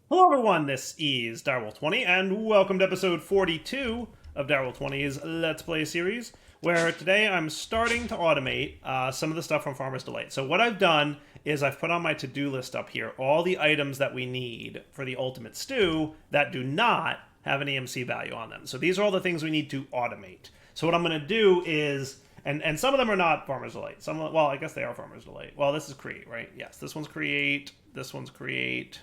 Hello, everyone. This is Direwolf20, and welcome to episode 42 of Direwolf20's Let's Play series, where today I'm starting to automate some of the stuff from Farmer's Delight. So what I've done is I've put on my to-do list up here all the items that we need for the ultimate stew that do not have an EMC value on them. So these are all the things we need to automate. So what I'm going to do is and some of them are not Farmer's Delight. Well, I guess they are Farmer's Delight. Well, this is create, right? Yes, this one's create, this one's create,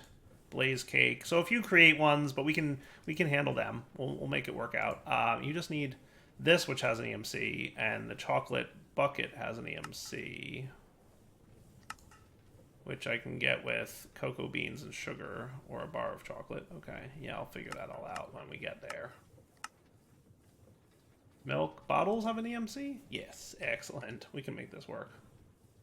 blaze cake. So a few create ones, but we can handle them. We'll make it work out. You just need this, which has an EMC, and the chocolate bucket has an EMC, which I can get with cocoa beans and sugar or a bar of chocolate. Okay, yeah, I'll figure that all out when we get there. Milk bottles have an EMC? Yes, excellent. We can make this work.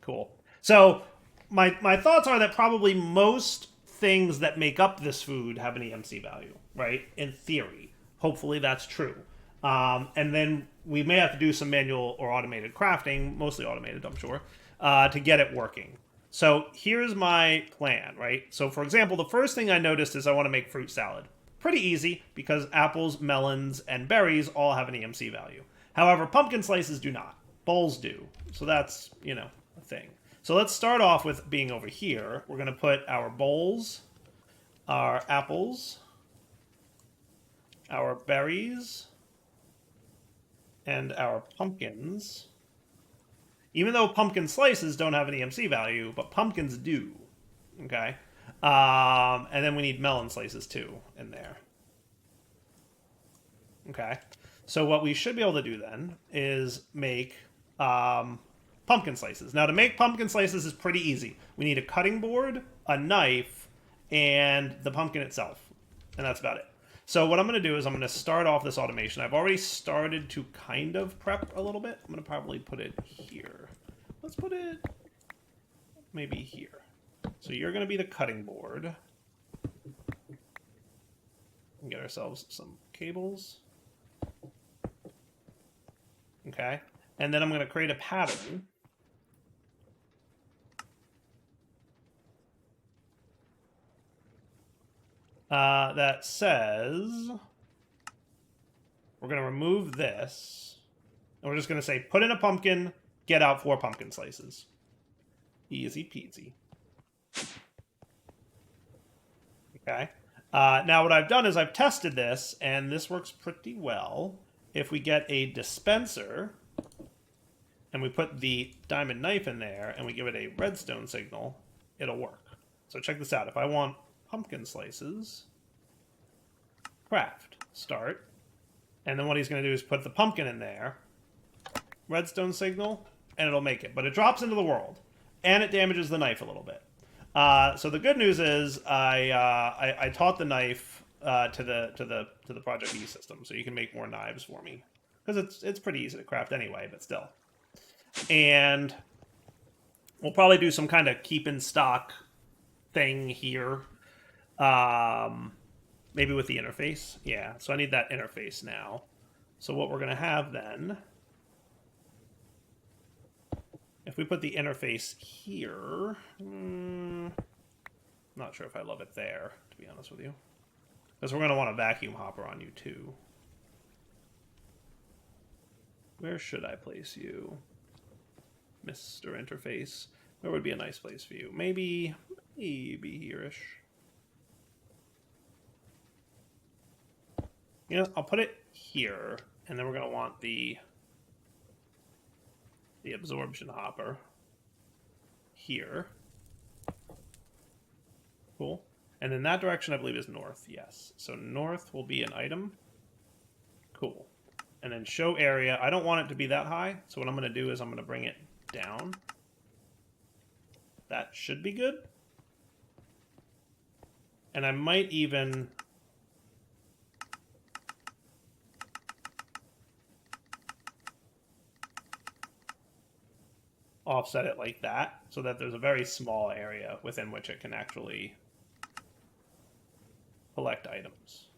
Cool. So my thoughts are that probably most things that make up this food have an EMC value, right? In theory. Hopefully that's true. And then we may have to do some manual or automated crafting, mostly automated, I'm sure, to get it working. So here's my plan, right? So for example, the first thing I noticed is I want to make fruit salad. Pretty easy because apples, melons, and berries all have an EMC value. However, pumpkin slices do not. Bowls do. So that's, a thing. So let's start off with being over here. We're going to put our bowls, our apples, our berries, and our pumpkins. Even though pumpkin slices don't have an EMC value, but pumpkins do. Okay? And then we need melon slices too in there. Okay? So what we should be able to do then is make pumpkin slices. Now to make pumpkin slices is pretty easy. We need a cutting board, a knife, and the pumpkin itself. And that's about it. So what I'm going to do is I'm going to start off this automation. I've already started to kind of prep a little bit. I'm going to probably put it here. Let's put it maybe here. So you're going to be the cutting board. And get ourselves some cables. Okay. And then I'm going to create a pattern. That says we're going to remove this, and we're just going to say put in a pumpkin, get out 4 pumpkin slices. Easy peasy. Okay. Now what I've done is I've tested this, and this works pretty well. If we get a dispenser, and we put the diamond knife in there, and we give it a redstone signal, it'll work. So check this out. If I want pumpkin slices, craft, start, and then what he's going to do is put the pumpkin in there, redstone signal, and it'll make it. But it drops into the world, and it damages the knife a little bit. So the good news is I taught the knife to the Project E system, so you can make more knives for me because it's pretty easy to craft anyway, but still. And we'll probably do some kind of keep in stock thing here. Maybe with the interface. Yeah, so I need that interface now. So what we're going to have then, if we put the interface here, not sure if I love it there, to be honest with you. Because we're going to want a vacuum hopper on you too. Where should I place you, Mr. Interface? Where would be a nice place for you? Maybe here-ish. I'll put it here, and then we're going to want the absorption hopper here. Cool. And then that direction, I believe, is north. Yes. So north will be an item. Cool. And then show area. I don't want it to be that high, so what I'm going to do is I'm going to bring it down. That should be good. And I might even offset it like that so that there's a very small area within which it can actually collect items.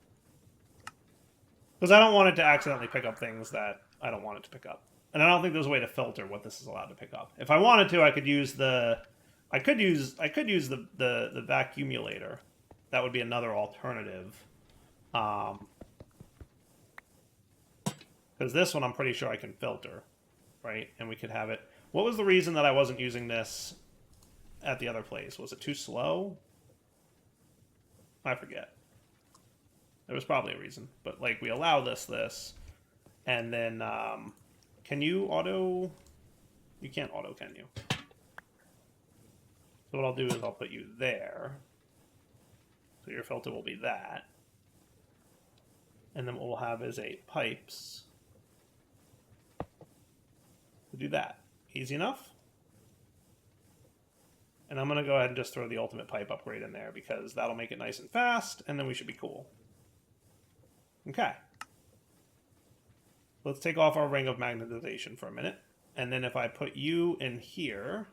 Because I don't want it to accidentally pick up things that I don't want it to pick up. And I don't think there's a way to filter what this is allowed to pick up. If I wanted to, I could use the vacuumulator That would be another alternative. Because this one I'm pretty sure I can filter, right? And we could have it. What was the reason that I wasn't using this at the other place? Was it too slow? I forget. There was probably a reason. But, like, we allow this, and then, can you auto... You can't auto, can you? So what I'll do is I'll put you there. So your filter will be that. And then what we'll have is a pipes to do that. Easy enough? And I'm going to go ahead and just throw the ultimate pipe upgrade in there because that'll make it nice and fast, and then we should be cool. Okay. Let's take off our ring of magnetization for a minute. And then if I put you in here...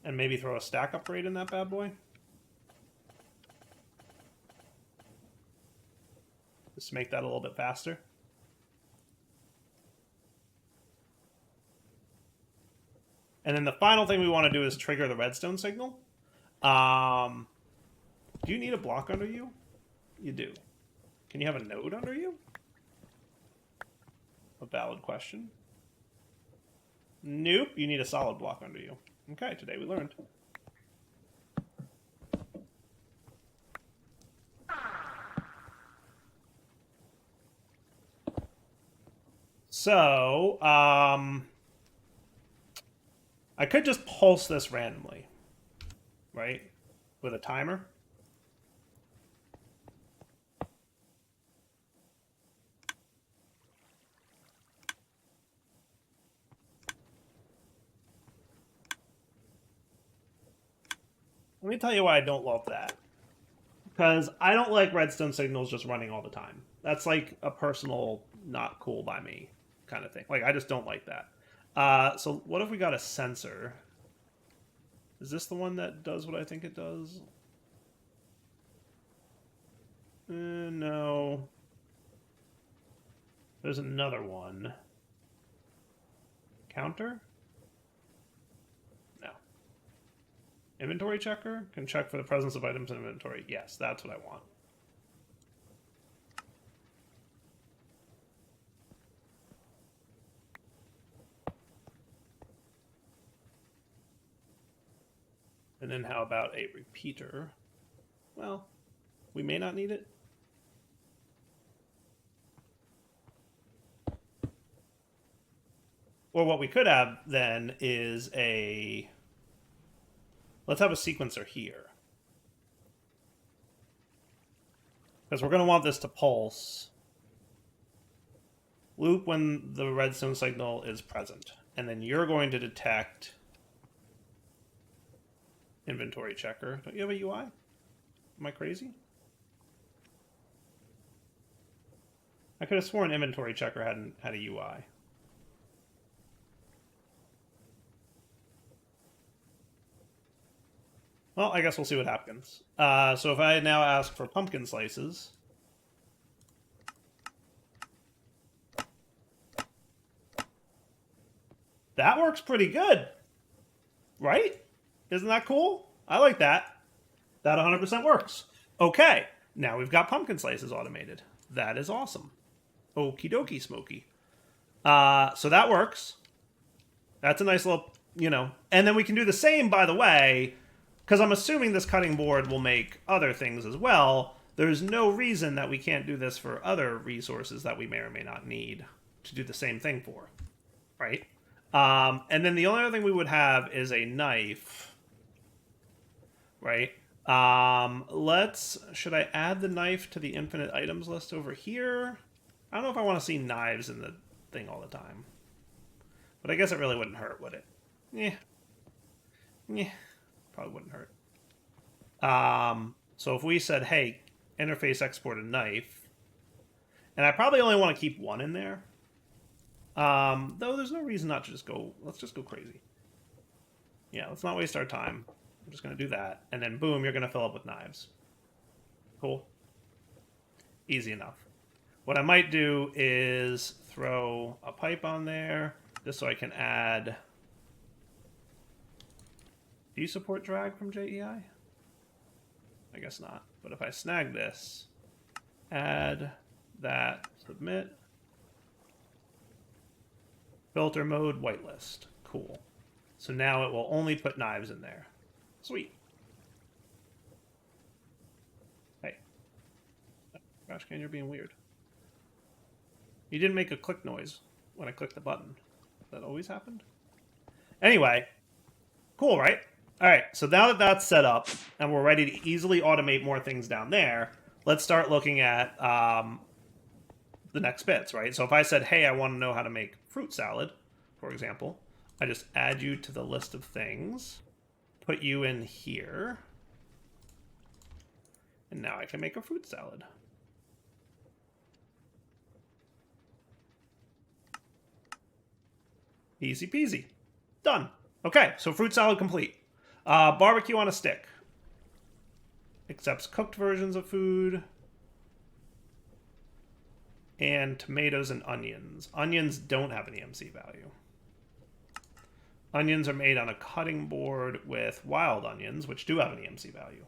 and maybe throw a stack upgrade in that bad boy. Just to make that a little bit faster. And then the final thing we want to do is trigger the redstone signal. Do you need a block under you? You do. Can you have a node under you? A valid question. Nope, you need a solid block under you. Okay, today we learned. So, I could just pulse this randomly, right? With a timer. Let me tell you why I don't love that. Because I don't like redstone signals just running all the time. That's like a personal not cool by me kind of thing. Like, I just don't like that. So what if we got a sensor? Is this the one that does what I think it does? No. There's another one. Counter? No. Inventory checker? Can check for the presence of items in inventory. Yes, that's what I want. And then how about a repeater? Well, we may not need it. Or what we could have then is a... Let's have a sequencer here. Because we're going to want this to pulse. Loop when the redstone signal is present. And then you're going to detect... Inventory checker. Don't you have a UI? Am I crazy? I could have sworn inventory checker had a UI. Well, I guess we'll see what happens. So if I now ask for pumpkin slices... That works pretty good. Right? Isn't that cool? I like that. That 100% works. Okay, now we've got pumpkin slices automated. That is awesome. Okie dokie, Smokey. So that works. That's a nice little, you know. And then we can do the same, by the way, because I'm assuming this cutting board will make other things as well. There's no reason that we can't do this for other resources that we may or may not need to do the same thing for, right? And then the only other thing we would have is a knife. Right? Should I add the knife to the infinite items list over here? I don't know if I want to see knives in the thing all the time. But I guess it really wouldn't hurt, would it? Yeah. Probably wouldn't hurt. So if we said, hey, interface export a knife, and I probably only want to keep one in there. Though there's no reason not to just go, let's just go crazy. Yeah, let's not waste our time. I'm just going to do that. And then, boom, you're going to fill up with knives. Cool. Easy enough. What I might do is throw a pipe on there, just so I can add Do you support drag from JEI? I guess not. But if I snag this, add that, submit, filter mode, whitelist. Cool. So now it will only put knives in there. Sweet. Hey. Trash can, you're being weird. You didn't make a click noise when I clicked the button. That always happened? Anyway, cool, right? All right, so now that that's set up and we're ready to easily automate more things down there, let's start looking at the next bits, right? So if I said, hey, I want to know how to make fruit salad, for example, I just add you to the list of things, put you in here, and now I can make a fruit salad. Easy peasy. Done. Okay, so fruit salad complete. Barbecue on a stick. Accepts cooked versions of food. And tomatoes and onions. Onions don't have an EMC value. Onions are made on a cutting board with wild onions, which do have an EMC value.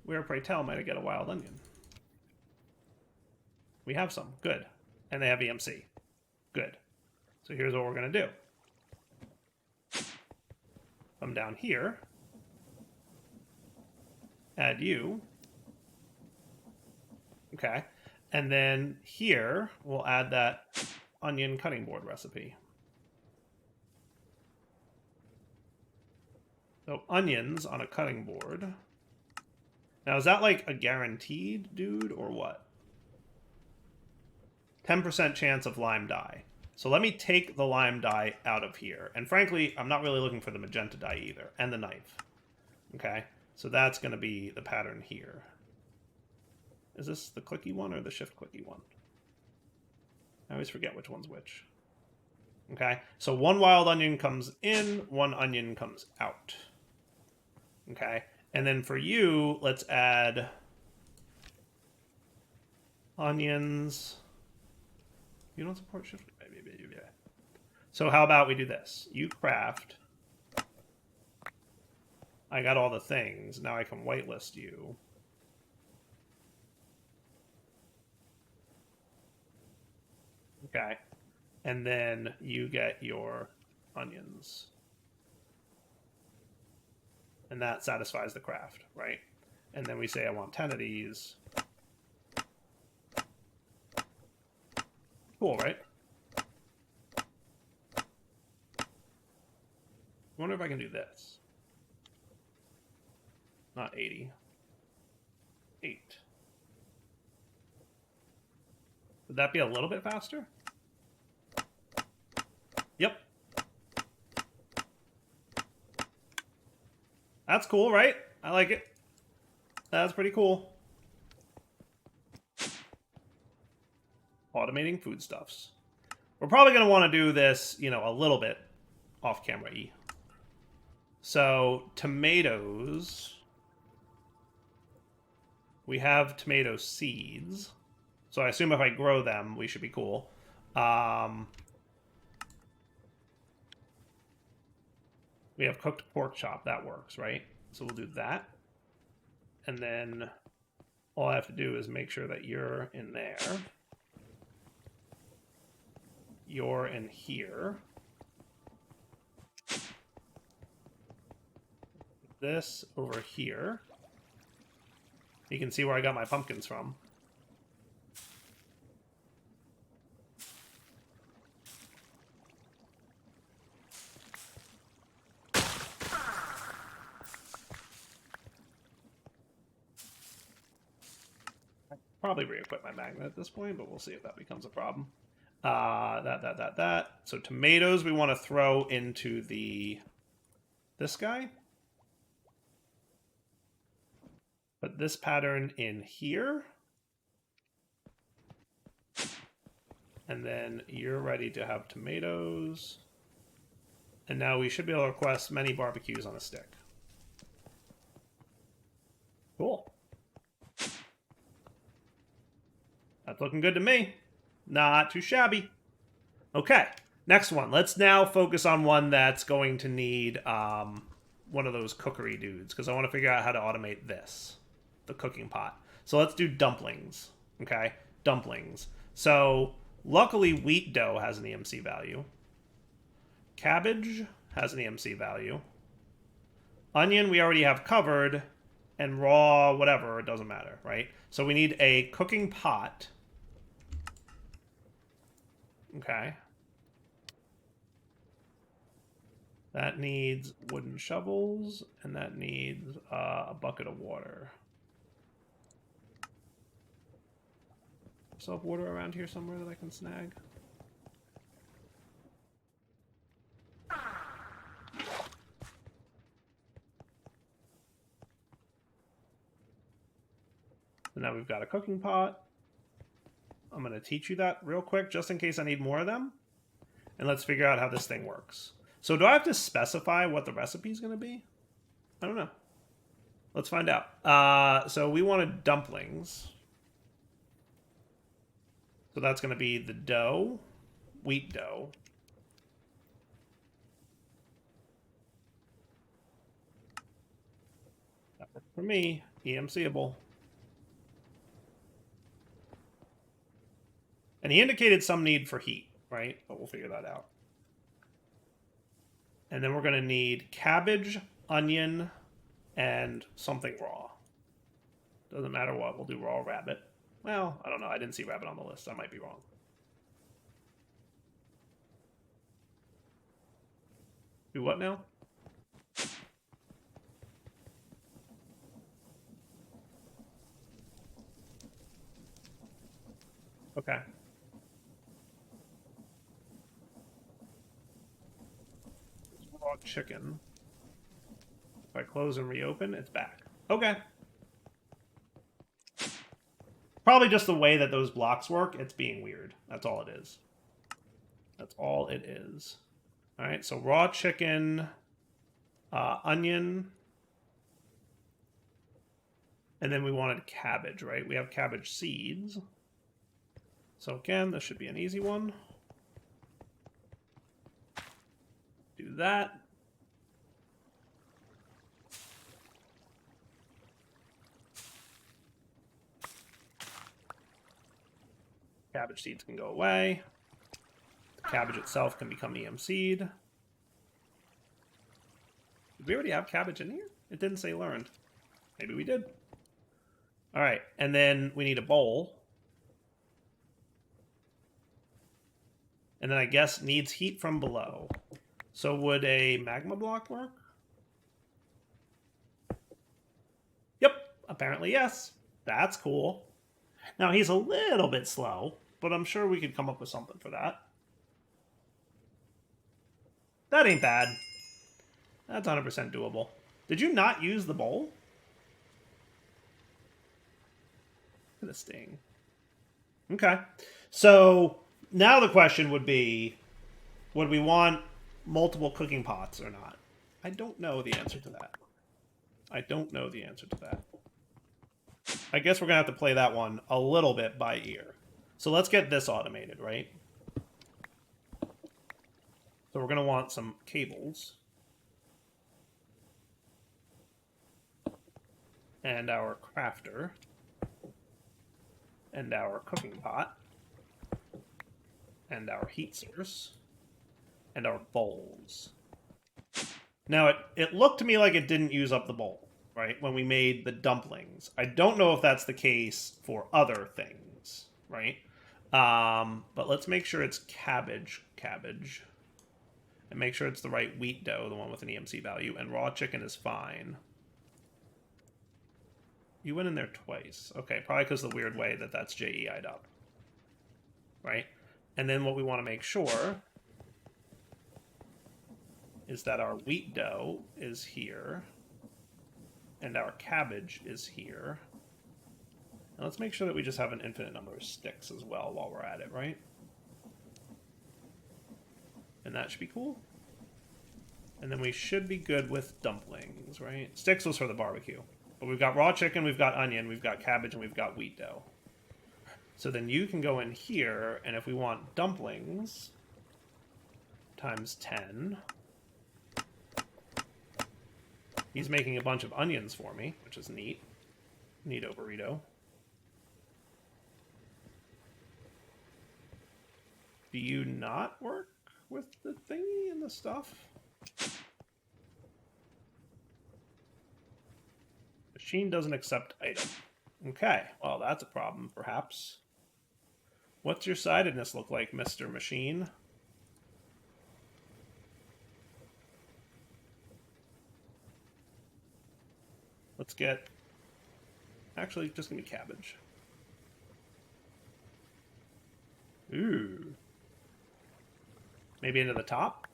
Where, pray tell, might I get a wild onion? We have some. Good. And they have EMC. Good. So here's what we're going to do. Come down here. Add you. Okay. And then here, we'll add that onion cutting board recipe. So onions on a cutting board. Now, is that like a guaranteed dude or what? 10% chance of lime dye. So let me take the lime dye out of here. And frankly, I'm not really looking for the magenta dye either. And the knife. Okay? So that's going to be the pattern here. Is this the clicky one or the shift clicky one? I always forget which one's which. Okay? So one wild onion comes in, one onion comes out. Okay? And then for you, let's add onions. You don't support shift. So how about we do this? You craft. I got all the things. Now I can whitelist you. Okay. And then you get your onions. And that satisfies the craft, right? And then we say I want 10 of these. Cool, right? I wonder if I can do this. Not 80. 8. Would that be a little bit faster? Yep. That's cool, right? I like it. That's pretty cool. Automating foodstuffs. We're probably going to want to do this, you know, a little bit off camera-y. So, tomatoes. We have tomato seeds. So I assume if I grow them, we should be cool. We have cooked pork chop. That works, right? So we'll do that. And then all I have to do is make sure that you're in there. You're in here. This over here. You can see where I got my pumpkins from. Probably re-equip my magnet at this point, but we'll see if that becomes a problem. That. So tomatoes we want to throw into this guy. Put this pattern in here. And then you're ready to have tomatoes. And now we should be able to request many barbecues on a stick. Cool. That's looking good to me. Not too shabby. Okay, Next one. Let's now focus on one that's going to need one of those cookery dudes, because I want to figure out how to automate this, the cooking pot. So let's do dumplings. Okay, dumplings. So luckily wheat dough has an EMC value. Cabbage has an EMC value. Onion we already have covered, and raw whatever, it doesn't matter, right? So we need a cooking pot. Okay. That needs wooden shovels, and that needs a bucket of water. So I have water around here somewhere that I can snag. So now we've got a cooking pot. I'm going to teach you that real quick, just in case I need more of them. And let's figure out how this thing works. So do I have to specify what the recipe is going to be? I don't know. Let's find out. So we wanted dumplings. So that's going to be the dough, wheat dough. That worked for me. EMCable. And he indicated some need for heat, right? But we'll figure that out. And then we're going to need cabbage, onion, and something raw. Doesn't matter what. We'll do raw rabbit. Well, I don't know. I didn't see rabbit on the list. I might be wrong. Do what now? Okay. Raw chicken. If I close and reopen, it's back. Okay. Probably just the way that those blocks work, it's being weird. That's all it is. That's all it is. All right, so raw chicken, onion, and then we wanted cabbage, right? We have cabbage seeds. So again, this should be an easy one. Do that. Cabbage seeds can go away. The cabbage itself can become EMC'd. Did we already have cabbage in here? It didn't say learned. Maybe we did. All right, and then we need a bowl. And then I guess needs heat from below. So would a magma block work? Yep, apparently yes. That's cool. Now he's a little bit slow, but I'm sure we could come up with something for that. That ain't bad. That's 100% doable. Did you not use the bowl? Look at this thing. Okay. So now the question would be, would we want multiple cooking pots or not? I don't know the answer to that. I don't know the answer to that. I guess we're going to have to play that one a little bit by ear. So let's get this automated, right? So we're going to want some cables. And our crafter. And our cooking pot. And our heat source. And our bowls. Now, it looked to me like it didn't use up the bowl, right, when we made the dumplings. I don't know if that's the case for other things, right? But let's make sure it's cabbage. And make sure it's the right wheat dough, the one with an EMC value. And raw chicken is fine. You went in there twice. Okay, probably because of the weird way that that's JEI'd up. Right? And then what we want to make sure is that our wheat dough is here. And our cabbage is here. And let's make sure that we just have an infinite number of sticks as well while we're at it, right? And that should be cool. And then we should be good with dumplings, right? Sticks was for the barbecue. But we've got raw chicken, we've got onion, we've got cabbage, and we've got wheat dough. So then you can go in here, and if we want dumplings, times 10. He's making a bunch of onions for me, which is neat. Neato burrito. Do you not work with the thingy and the stuff? Machine doesn't accept item. Okay, well, that's a problem, perhaps. What's your sidedness look like, Mr. Machine? Let's get... Actually, just give me cabbage. Ooh. Maybe into the top?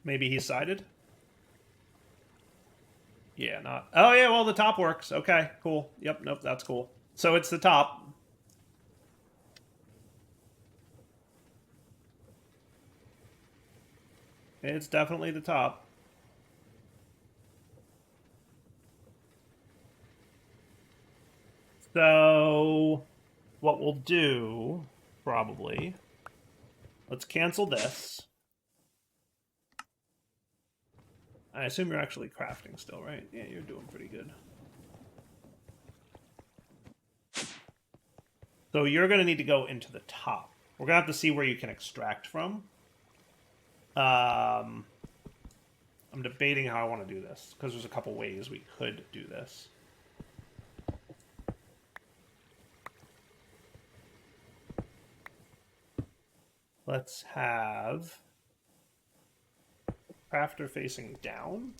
Maybe he's sided? Yeah, not... Oh, yeah, well, the top works. Okay, cool. Yep, nope, that's cool. So it's the top. It's definitely the top. So, what we'll do, probably... Let's cancel this. I assume you're actually crafting still, right? Yeah, you're doing pretty good. So you're going to need to go into the top. We're going to have to see where you can extract from. I'm debating how I want to do this, because there's a couple ways we could do this. Let's have crafter facing down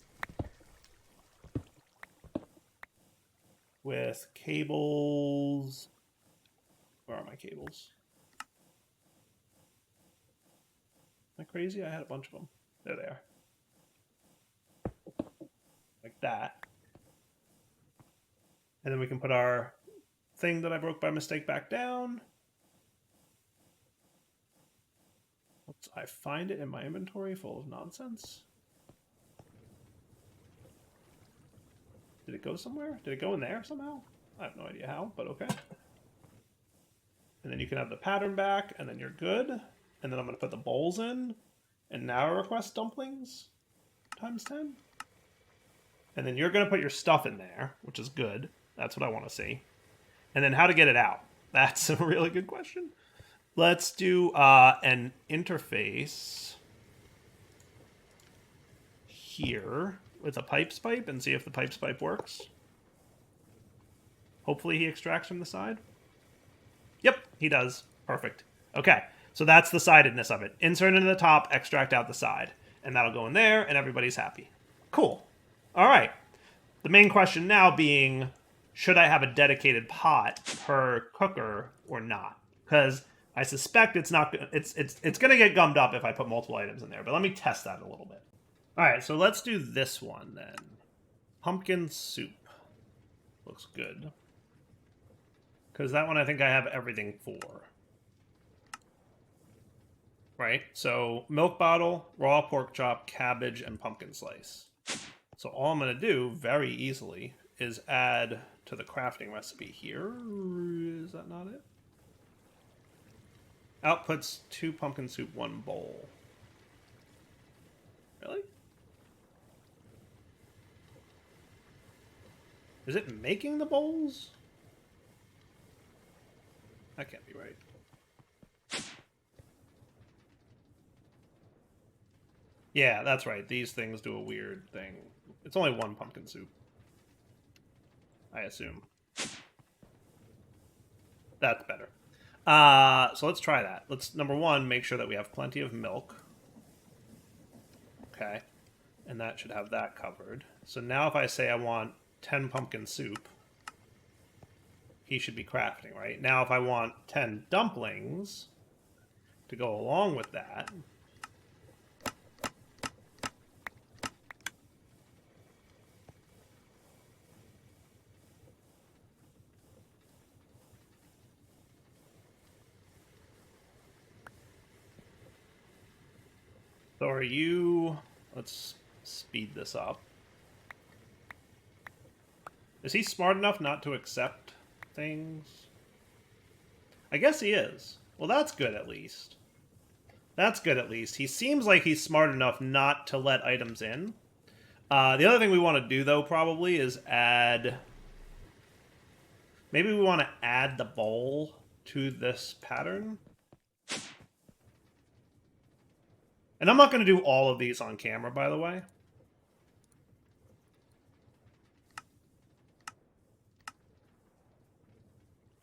with cables. Where are my cables? Am I crazy? I had a bunch of them. There they are. Like that. And then we can put our thing that I broke by mistake back down. I find it in my inventory full of nonsense. Did it go somewhere? Did it go in there somehow? I have no idea how, but okay. And then you can have the pattern back, and then you're good. And then I'm going to put the bowls in. And now request dumplings times 10. And then you're going to put your stuff in there, which is good. That's what I want to see. And then how to get it out. That's a really good question. Let's do an interface here with a pipes pipe and see if the pipes pipe works. Hopefully he extracts from the side. Yep, he does. Perfect. Okay, so that's the sidedness of it. Insert into the top, extract out the side. And that'll go in there, and everybody's happy. Cool. All right. The main question now being, should I have a dedicated pot per cooker or not? Because I suspect it's not. It's going to get gummed up if I put multiple items in there. But let me test that a little bit. All right, so let's do this one then. Pumpkin soup. Looks good. Because that one I think I have everything for. Right? So milk bottle, raw pork chop, cabbage, and pumpkin slice. So all I'm going to do very easily is add to the crafting recipe here. Is that not it? Outputs 2 pumpkin soup, 1 bowl. Really? Is it making the bowls? That can't be right. Yeah, that's right. These things do a weird thing. It's only 1 pumpkin soup. I assume. That's better. So let's try that. Let's, number 1, make sure that we have plenty of milk. Okay. And that should have that covered. So now if I say I want 10 pumpkin soup, he should be crafting, right? Now if I want 10 dumplings to go along with that, so are you... Let's speed this up. Is he smart enough not to accept things? I guess he is. Well, that's good at least. That's good at least. He seems like he's smart enough not to let items in. The other thing we want to do, though, probably is add... Maybe we want to add the bowl to this pattern. And I'm not going to do all of these on camera, by the way.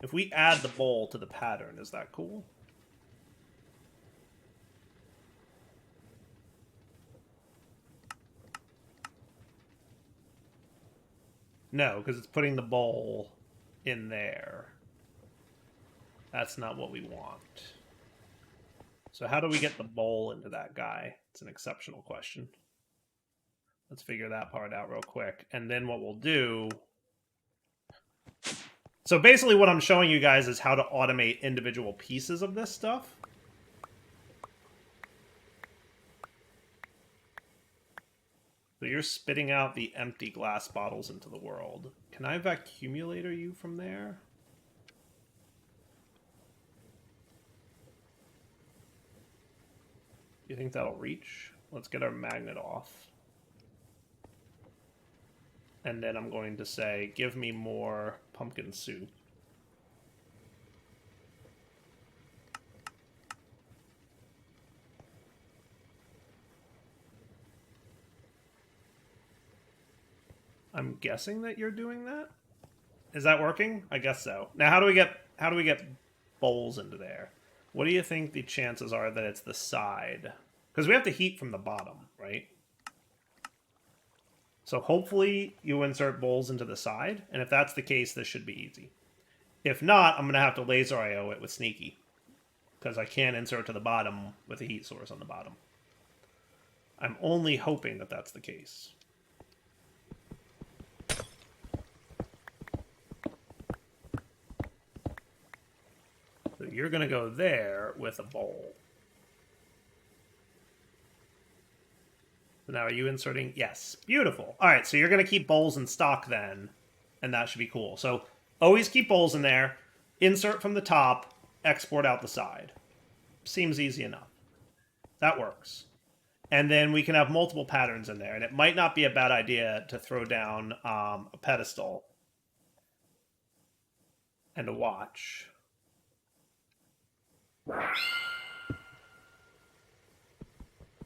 If we add the bowl to the pattern, is that cool? No, because it's putting the bowl in there. That's not what we want. So how do we get the bowl into that guy? It's an exceptional question. Let's figure that part out real quick. And then what we'll do... So basically what I'm showing you guys is how to automate individual pieces of this stuff. So you're spitting out the empty glass bottles into the world. Can I vacuumulator you from there? You think that'll reach? Let's get our magnet off. And then I'm going to say, give me more pumpkin soup. I'm guessing that you're doing that. Is that working? I guess so. Now, how do we get bowls into there? What do you think the chances are that it's the side? Because we have to heat from the bottom, right? So hopefully you insert bowls into the side, and if that's the case, this should be easy. If not, I'm going to have to laser IO it with Sneaky, because I can't insert to the bottom with a heat source on the bottom. I'm only hoping that that's the case. So you're going to go there with a bowl. So now are you inserting? Yes. Beautiful. All right, so you're going to keep bowls in stock then, and that should be cool. So always keep bowls in there, insert from the top, export out the side. Seems easy enough. That works. And then we can have multiple patterns in there, and it might not be a bad idea to throw down a pedestal and a watch.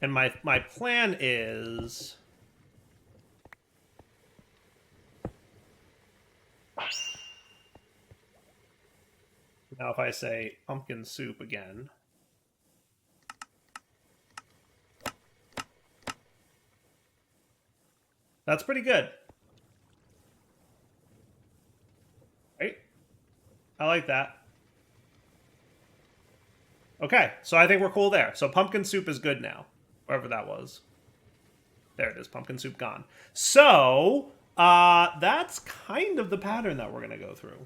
And my plan is... Now if I say pumpkin soup again... That's pretty good. Right? I like that. Okay, so I think we're cool there. So pumpkin soup is good now. Wherever that was. There it is, pumpkin soup gone. So, that's kind of the pattern that we're going to go through,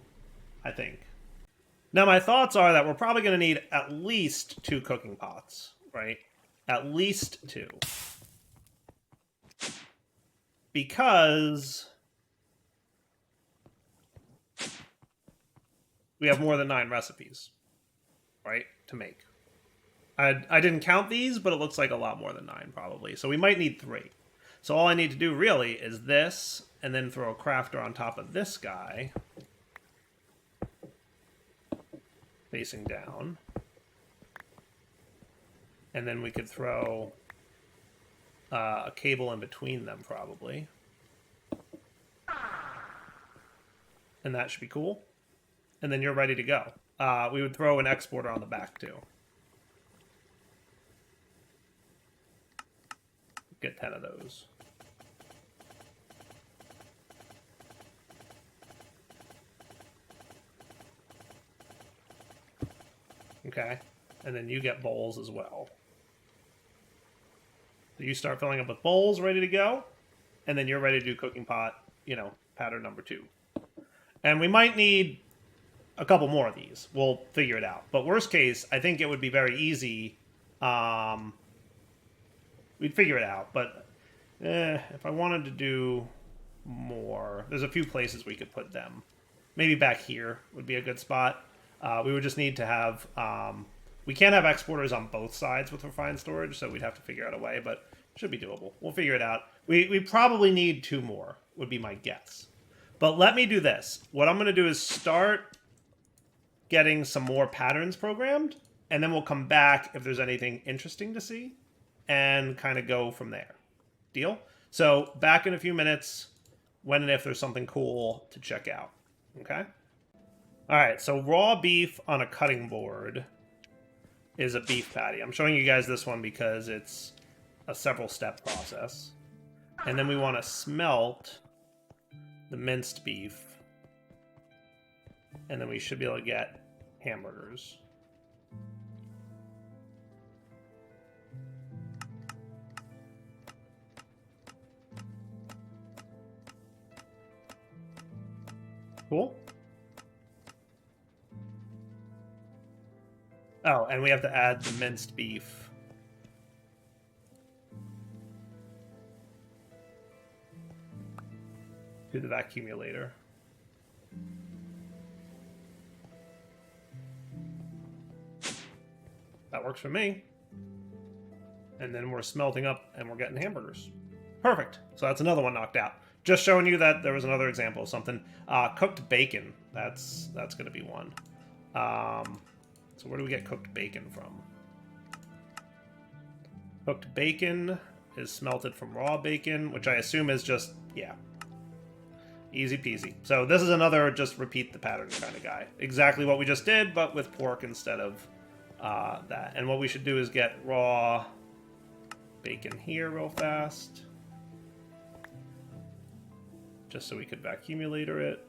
I think. Now, my thoughts are that we're probably going to need at least 2 cooking pots, right? At least 2. Because we have more than 9 recipes, right, to make. I didn't count these, but it looks like a lot more than 9, probably. So we might need 3. So all I need to do, really, is this, and then throw a crafter on top of this guy. Facing down. And then we could throw a cable in between them, probably. And that should be cool. And then you're ready to go. We would throw an exporter on the back, too. Get 10 of those. Okay. And then you get bowls as well. So you start filling up with bowls ready to go. And then you're ready to do cooking pot, you know, pattern number 2. And we might need a couple more of these. We'll figure it out. But worst case, I think it would be very easy. We'd figure it out, but if I wanted to do more, there's a few places we could put them. Maybe back here would be a good spot. We would just need to have We can't have exporters on both sides with refined storage, so we'd have to figure out a way, but it should be doable. We'll figure it out. We probably need 2 more, would be my guess. But let me do this. What I'm going to do is start getting some more patterns programmed, and then we'll come back if there's anything interesting to see, and kind of go from there. Deal? So back in a few minutes, when and if there's something cool to check out. Okay? All right, so raw beef on a cutting board is a beef patty. I'm showing you guys this one because it's a several-step process. And then we want to smelt the minced beef. And then we should be able to get hamburgers. Cool. Oh, and we have to add the minced beef. To the vacuumulator. That works for me. And then we're smelting up and we're getting hamburgers. Perfect. So that's another one knocked out. Just showing you that there was another example of something. Cooked bacon. That's going to be one. So where do we get cooked bacon from? Cooked bacon is smelted from raw bacon, which I assume is just, yeah. Easy peasy. So this is another just repeat the pattern kind of guy. Exactly what we just did, but with pork instead of that. And what we should do is get raw bacon here real fast. Just so we could vacuumulator it.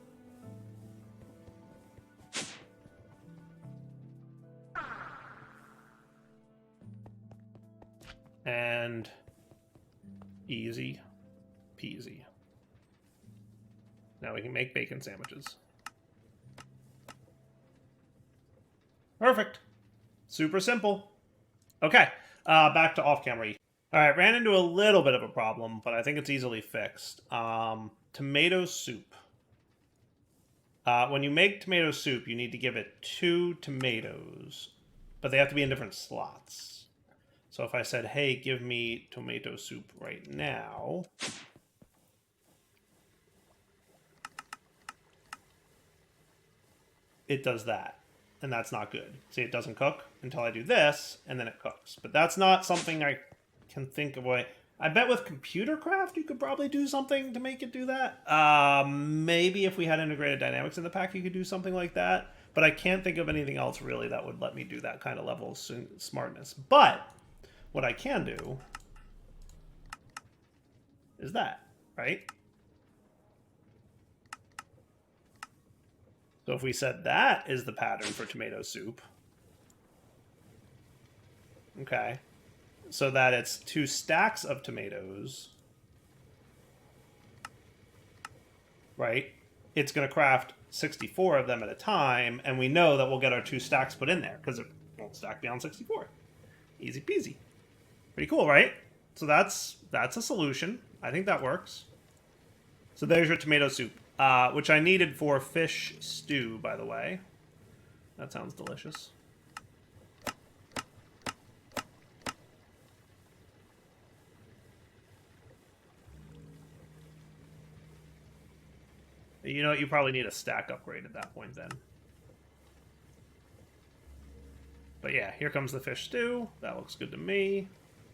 And easy peasy. Now we can make bacon sandwiches. Perfect. Super simple. Okay, back to off-camera. All right, ran into a little bit of a problem, but I think it's easily fixed. Tomato soup. When you make tomato soup, you need to give it 2 tomatoes, but they have to be in different slots. So if I said, hey, give me tomato soup right now, it does that. And that's not good. See, it doesn't cook until I do this, and then it cooks. But that's not something I can think of a way. I bet with computer craft, you could probably do something to make it do that. Maybe if we had integrated dynamics in the pack, you could do something like that. But I can't think of anything else really that would let me do that kind of level of smartness. But what I can do is that, right? So if we said that is the pattern for tomato soup, okay, so that it's 2 stacks of tomatoes, right? It's going to craft 64 of them at a time, and we know that we'll get our 2 stacks put in there because it won't stack beyond 64. Easy peasy. Pretty cool, right? So that's a solution. I think that works. So there's your tomato soup, which I needed for fish stew, by the way. That sounds delicious. You know, you probably need a stack upgrade at that point then. But yeah, here comes the fish stew. That looks good to me.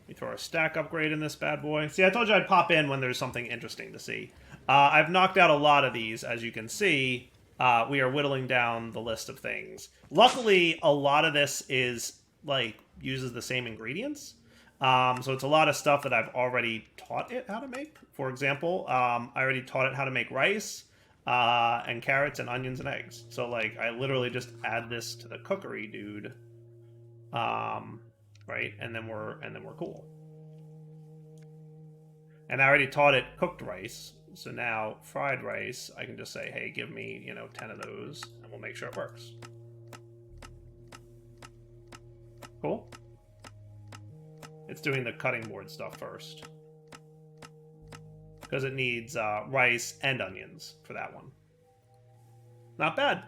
We throw our stack upgrade in this bad boy. See, I told you I'd pop in when there's something interesting to see. I've knocked out a lot of these, as you can see. We are whittling down the list of things. Luckily, a lot of this is, like, uses the same ingredients. So it's a lot of stuff that I've already taught it how to make. For example, I already taught it how to make rice, and carrots and onions and eggs. So, like, I literally just add this to the cookery, dude. Right? And then we're cool. And I already taught it cooked rice. So now fried rice, I can just say, hey, give me, 10 of those, and we'll make sure it works. Cool? It's doing the cutting board stuff first. Because it needs rice and onions for that one. Not bad.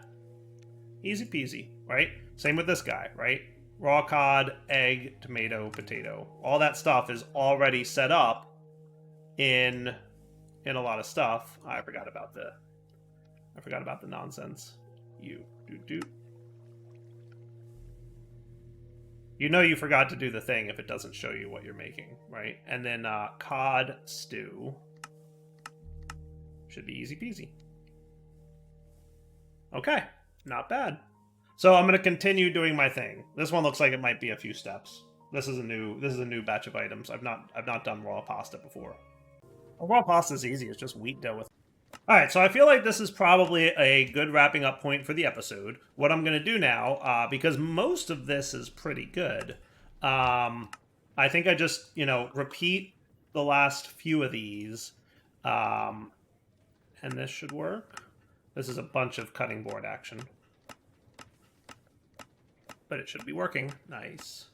Easy peasy, right? Same with this guy, right? raw cod, egg, tomato, potato. All that stuff is already set up in a lot of stuff. I forgot about the nonsense. You know you forgot to do the thing if it doesn't show you what you're making, right? And then cod stew. Should be easy peasy. Okay, not bad. So I'm going to continue doing my thing. This one looks like it might be a few steps. This is a new batch of items. I've not done raw pasta before. Well, raw pasta is easy. It's just wheat dough with. All right, so I feel like this is probably a good wrapping up point for the episode. What I'm going to do now, because most of this is pretty good, I think I just, repeat the last few of these, and this should work. This is a bunch of cutting board action. But it should be working. Nice.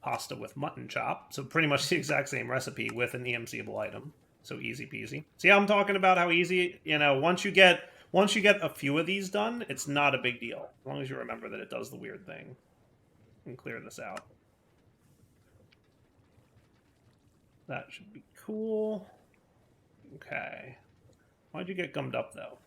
Pasta with mutton chop. So pretty much the exact same recipe with an EMCable item. So easy peasy. See how I'm talking about how easy, once you get a few of these done, it's not a big deal. As long as you remember that it does the weird thing. And clear this out. That should be cool. Okay. Why'd you get gummed up, though?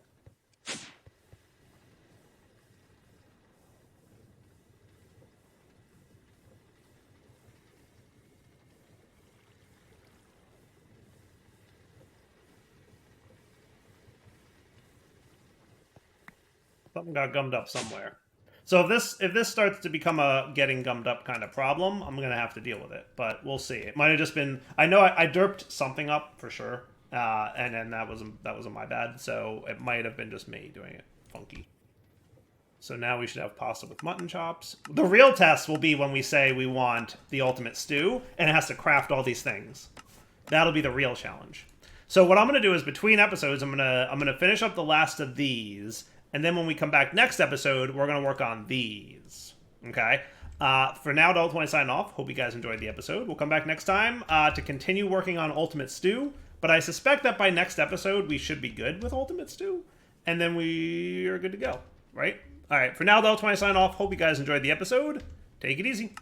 Something got gummed up somewhere. So if this starts to become a getting gummed up kind of problem, I'm gonna have to deal with it. But we'll see. It might have just been. I know I derped something up for sure, and then that wasn't my bad. So it might have been just me doing it funky. So now we should have pasta with mutton chops. The real test will be when we say we want the ultimate stew, and it has to craft all these things. That'll be the real challenge. So what I'm gonna do is between episodes, I'm gonna finish up the last of these. And then when we come back next episode, we're going to work on these. Okay? For now, Adult, when I sign off, hope you guys enjoyed the episode. We'll come back next time to continue working on Ultimate Stew. But I suspect that by next episode, we should be good with Ultimate Stew. And then we are good to go. Right? All right. For now, Adult, when I sign off, hope you guys enjoyed the episode. Take it easy.